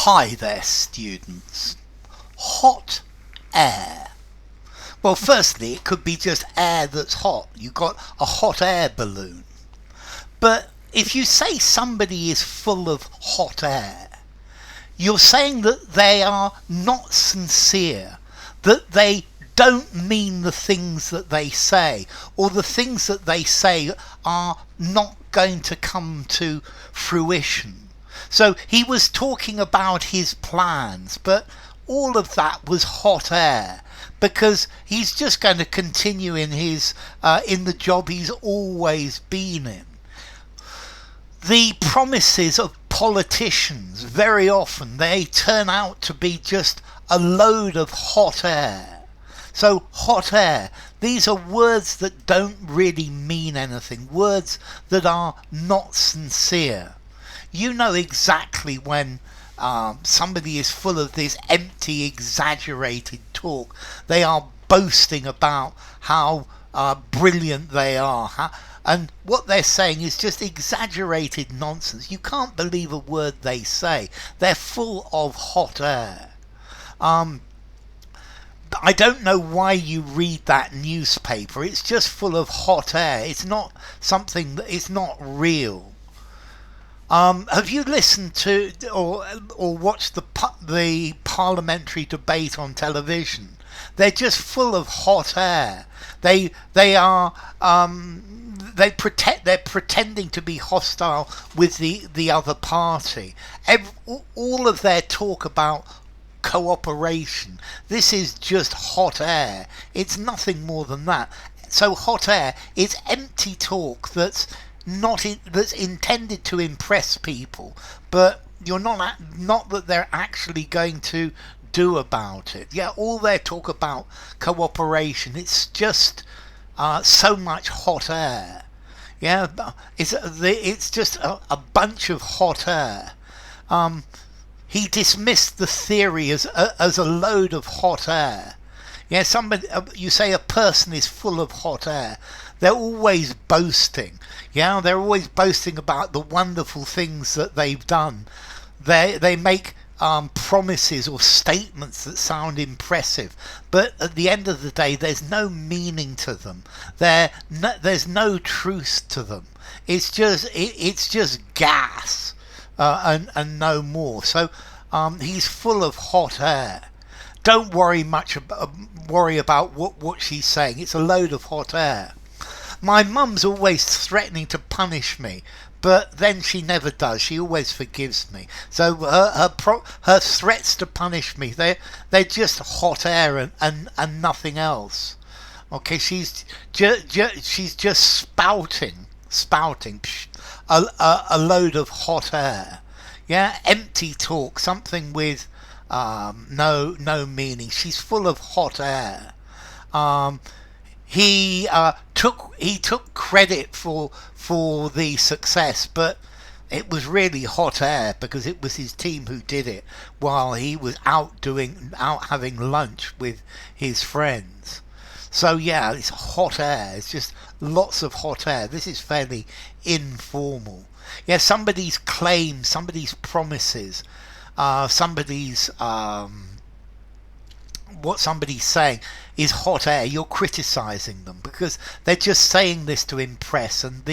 Hi there, students. Hot air. Well, firstly, it could be just air that's hot. You've got a hot air balloon. But if you say somebody is full of hot air, you're saying that they are not sincere, that they don't mean the things that they say, or the things that they say are not going to come to fruition. So he was talking about his plans, but all of that was hot air, because he's just going to continue in the job he's always been in. The promises of politicians, very often they turn out to be just a load of hot air. So hot air, these are words that don't really mean anything, words that are not sincere. You know exactly when somebody is full of this empty, exaggerated talk. They are boasting about how brilliant they are. And what they're saying is just exaggerated nonsense. You can't believe a word they say. They're full of hot air. I don't know why you read that newspaper. It's just full of hot air. It's not something that is not real. Have you listened to or watched the parliamentary debate on television? They're just full of hot air. They're pretending to be hostile with the other party. All of their talk about cooperation, this is just hot air. It's nothing more than that. So hot air is empty talk that's intended to impress people, but you're not that they're actually going to do about it. Yeah, all their talk about cooperation, it's just so much hot air. Yeah, it's just a bunch of hot air. He dismissed the theory as a load of hot air. Yeah, you say a person is full of hot air. They're always boasting. Yeah, they're always boasting about the wonderful things that they've done. They make promises or statements that sound impressive, but at the end of the day, there's no meaning to them. There's no truth to them. It's just gas and no more. So he's full of hot air. Don't worry about what she's saying. It's a load of hot air. My mum's always threatening to punish me, but then she never does. She always forgives me. So her threats to punish me, they're just hot air and nothing else. Okay, she's just spouting a load of hot air. Yeah, empty talk, something with no meaning. She's full of hot air. He took credit for the success, but it was really hot air because it was his team who did it while he was out having lunch with his friends. So yeah, it's hot air. It's just lots of hot air. This is fairly informal. Yeah, somebody's claims, somebody's promises, somebody's what somebody's saying is hot air. You're criticizing them because they're just saying this to impress, and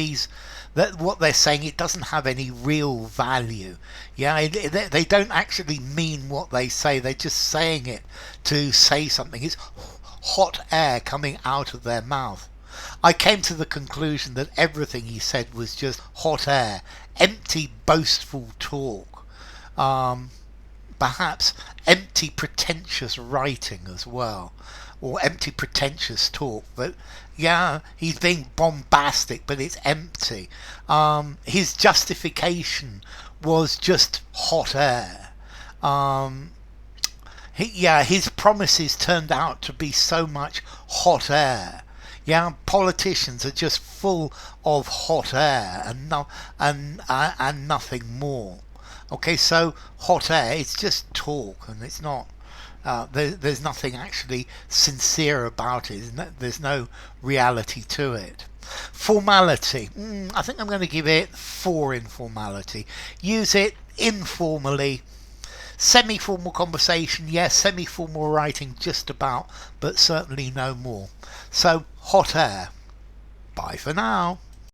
what they're saying, it doesn't have any real value. Yeah, they don't actually mean what they say. They're just saying it to say something. It's hot air coming out of their mouth. I came to the conclusion that everything he said was just hot air, empty, boastful talk. Perhaps empty, pretentious writing as well, or empty, pretentious talk. But yeah, he's being bombastic, but it's empty. His justification was just hot air. His promises turned out to be so much hot air. Yeah, politicians are just full of hot air and nothing more. Okay, so hot air, it's just talk, and it's not. There's nothing actually sincere about it. There's no reality to it. Formality. I think I'm going to give it 4 in formality. Use it informally. Semi-formal conversation, yes. Semi-formal writing, just about, but certainly no more. So, hot air. Bye for now.